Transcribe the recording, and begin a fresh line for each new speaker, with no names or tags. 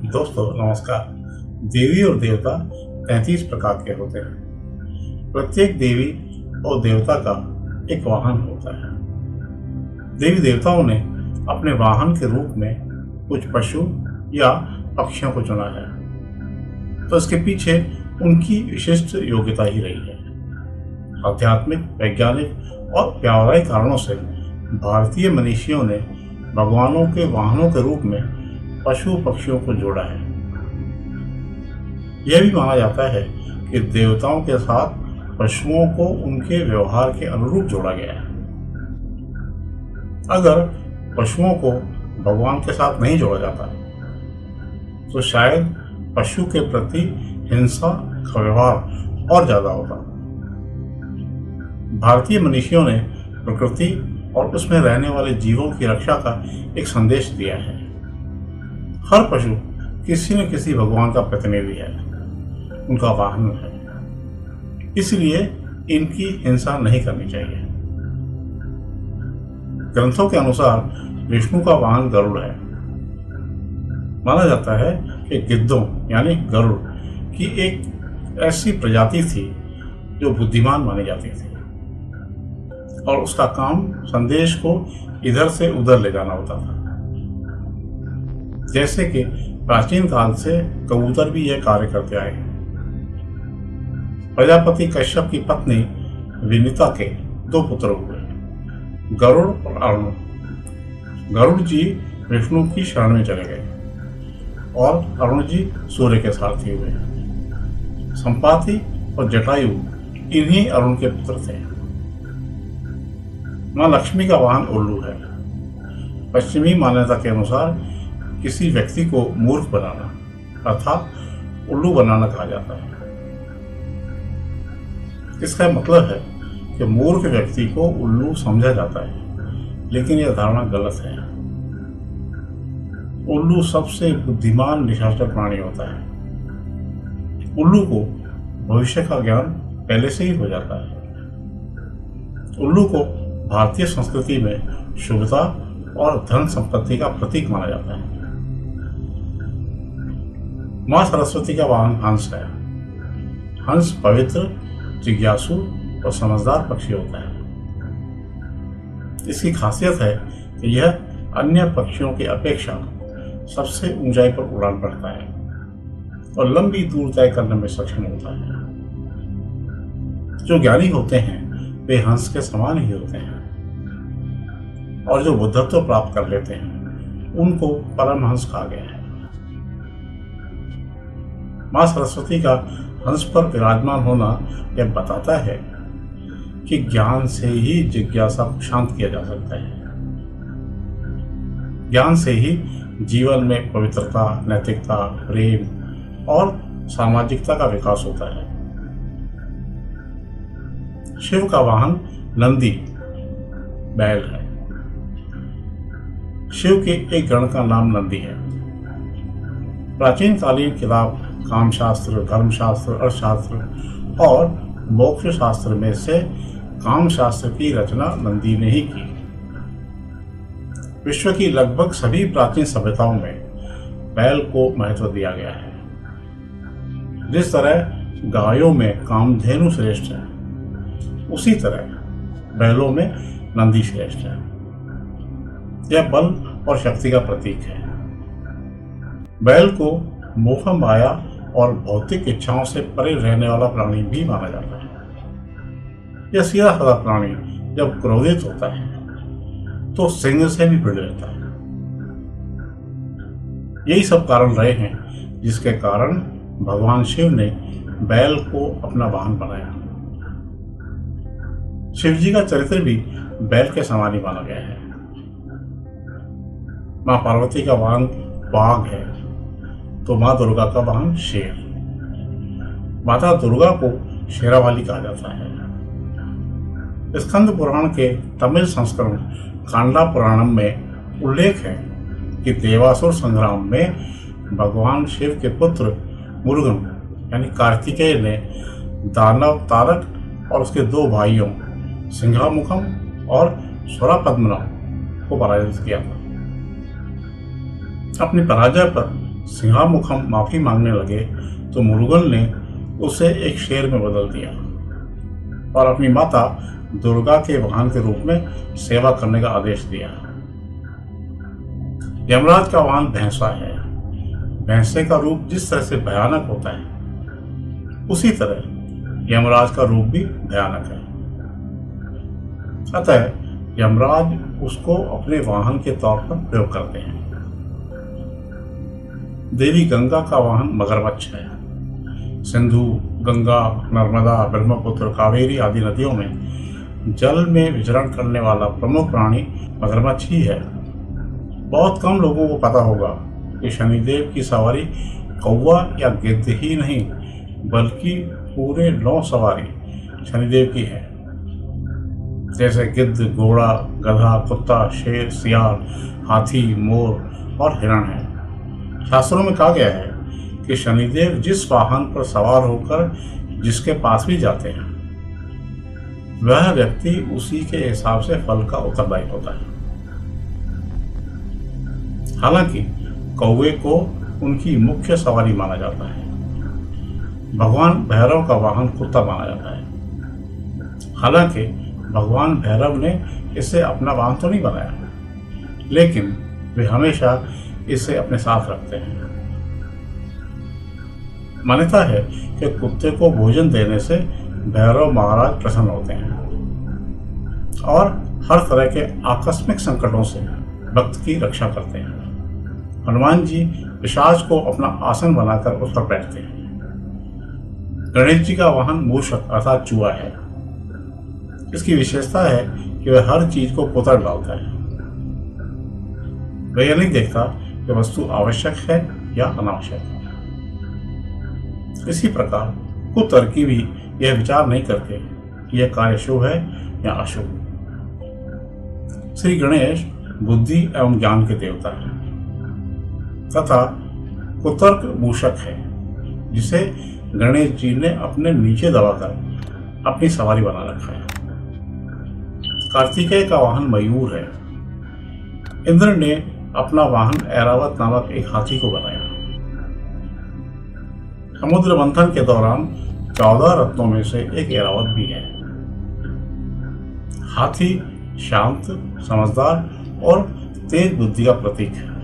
दोस्तों नमस्कार। देवी और देवता 33 प्रकार के होते हैं। प्रत्येक देवी और देवता का एक वाहन होता है। देवी देवताओं ने अपने वाहन के रूप में कुछ पशु या पक्षियों को चुना है, तो इसके पीछे उनकी विशिष्ट योग्यता ही रही है। आध्यात्मिक, वैज्ञानिक और व्यावहारिक कारणों से भारतीय मनीषियों ने भगवानों के वाहनों के रूप में पशु पक्षियों को जोड़ा है। यह भी माना जाता है कि देवताओं के साथ पशुओं को उनके व्यवहार के अनुरूप जोड़ा गया है। अगर पशुओं को भगवान के साथ नहीं जोड़ा जाता तो शायद पशु के प्रति हिंसा का व्यवहार और ज्यादा होता। भारतीय मनीषियों ने प्रकृति और उसमें रहने वाले जीवों की रक्षा का एक संदेश दिया है। हर पशु किसी न किसी भगवान का प्रतिनिधि है, उनका वाहन है, इसलिए इनकी हिंसा नहीं करनी चाहिए। ग्रंथों के अनुसार विष्णु का वाहन गरुड़ है। माना जाता है कि गिद्धों यानी गरुड़ की एक ऐसी प्रजाति थी जो बुद्धिमान मानी जाती थी और उसका काम संदेश को इधर से उधर ले जाना होता था। जैसे कि प्राचीन काल से कबूतर भी यह कार्य करते आए हैं। प्रजापति कश्यप की पत्नी विनीता के 2 पुत्र हुए, गरुड़ और अरुण। गरुड़ जी विष्णु की शरण में चले गए और अरुण जी सूर्य के सारथी हुए। संपाति और जटायु इन्हीं अरुण के पुत्र थे। मां लक्ष्मी का वाहन उल्लू है। पश्चिमी मान्यता के अनुसार किसी व्यक्ति को मूर्ख बनाना अर्थात उल्लू बनाना कहा जाता है। इसका मतलब है कि मूर्ख व्यक्ति को उल्लू समझा जाता है, लेकिन यह धारणा गलत है। उल्लू सबसे बुद्धिमान निशाचर प्राणी होता है। उल्लू को भविष्य का ज्ञान पहले से ही हो जाता है। उल्लू को भारतीय संस्कृति में शुभता और धन संपत्ति का प्रतीक माना जाता है। मां सरस्वती का वाहन हंस है। हंस पवित्र, जिज्ञासु और समझदार पक्षी होता है। इसकी खासियत है कि यह अन्य पक्षियों की अपेक्षा सबसे ऊंचाई पर उड़ान भरता है और लंबी दूर तय करने में सक्षम होता है। जो ज्ञानी होते हैं वे हंस के समान ही होते हैं और जो बुद्धत्व प्राप्त कर लेते हैं उनको परमहंस कहा गया है। मां सरस्वती का हंस पर विराजमान होना यह बताता है कि ज्ञान से ही जिज्ञासा को शांत किया जा सकता है। ज्ञान से ही जीवन में पवित्रता, नैतिकता, प्रेम और सामाजिकता का विकास होता है। शिव का वाहन नंदी बैल है। शिव के एक गण का नाम नंदी है। प्राचीन कालीन किताब कामशास्त्र, धर्मशास्त्र, अर्थशास्त्र और मोक्ष शास्त्र में से कामशास्त्र की रचना नंदी ने ही की। विश्व की लगभग सभी प्राचीन सभ्यताओं में बैल को महत्व दिया गया है। जिस तरह गायों में कामधेनु श्रेष्ठ है, उसी तरह बैलों में नंदी श्रेष्ठ है। यह बल और शक्ति का प्रतीक है। बैल को मोह, माया और भौतिक इच्छाओं से परे रहने वाला प्राणी भी माना जाता है। यह सीधा साधा प्राणी जब क्रोधित होता है तो सिंह से भी भिड़ लेता है। यही सब कारण रहे हैं जिसके कारण भगवान शिव ने बैल को अपना वाहन बनाया। शिव जी का चरित्र भी बैल के समान ही माना गया है। मां पार्वती का वाहन बाघ है तो मां दुर्गा का वाहन शेर। माता दुर्गा को शेरावाली कहा जाता है। स्कंद पुराण के तमिल संस्करण कांडा पुराणम में उल्लेख है कि देवासुर संग्राम में भगवान शिव के पुत्र मुरुगन यानी कार्तिकेय ने दानव तारक और उसके 2 भाइयों सिंघामुखम और स्वरापद्मनम को पराजित किया था। अपनी पराजय पर सिंहामुखम माफी मांगने लगे तो मुरुगन ने उसे एक शेर में बदल दिया और अपनी माता दुर्गा के वाहन के रूप में सेवा करने का आदेश दिया। यमराज का वाहन भैंसा है। भैंसे का रूप जिस तरह से भयानक होता है उसी तरह यमराज का रूप भी भयानक है। अतः यमराज उसको अपने वाहन के तौर पर प्रयोग करते हैं। देवी गंगा का वाहन मगरमच्छ है। सिंधु, गंगा, नर्मदा, ब्रह्मपुत्र, कावेरी आदि नदियों में जल में विचरण करने वाला प्रमुख प्राणी मगरमच्छ ही है। बहुत कम लोगों को पता होगा कि शनिदेव की सवारी कौवा या गिद्ध ही नहीं बल्कि पूरे 9 सवारी शनिदेव की है, जैसे गिद्ध, घोड़ा, गधा, कुत्ता, शेर, सियार, हाथी, मोर और हिरण है। शास्त्रों में कहा गया है कि शनिदेव जिस वाहन पर सवार होकर जिसके पास भी जाते हैं वह व्यक्ति उसी के हिसाब से फल का उत्तरदायी होता है। हालांकि कौवे को उनकी मुख्य सवारी माना जाता है। भगवान भैरव का वाहन कुत्ता माना जाता है। हालांकि भगवान भैरव ने इसे अपना वाहन तो नहीं बनाया, लेकिन वे हमेशा इसे अपने साथ रखते हैं। मान्यता है कि कुत्ते को भोजन देने से भैरव महाराज प्रसन्न होते हैं और हर तरह के आकस्मिक संकटों से भक्त की रक्षा करते हैं। हनुमान जी पिशाच को अपना आसन बनाकर उस पर बैठते हैं। गणेश जी का वाहन मूषक अर्थात चूहा है। इसकी विशेषता है कि वह हर चीज को कुतर डालता है। वह यह नहीं देखता कि वस्तु आवश्यक है या अनावश्यक। इसी प्रकार कुतर्की भी यह विचार नहीं करते कि यह कार्य शुभ है या अशुभ। श्री गणेश बुद्धि एवं ज्ञान के देवता हैं तथा कुतर्क मूषक है, जिसे गणेश जी ने अपने नीचे दबाकर अपनी सवारी बना रखा है। कार्तिकेय का वाहन मयूर है। इंद्र ने अपना वाहन ऐरावत नामक एक हाथी को बनाया। समुद्र मंथन के दौरान 14 रत्नों में से एक ऐरावत भी है। हाथी शांत, समझदार और तेज बुद्धि का प्रतीक है।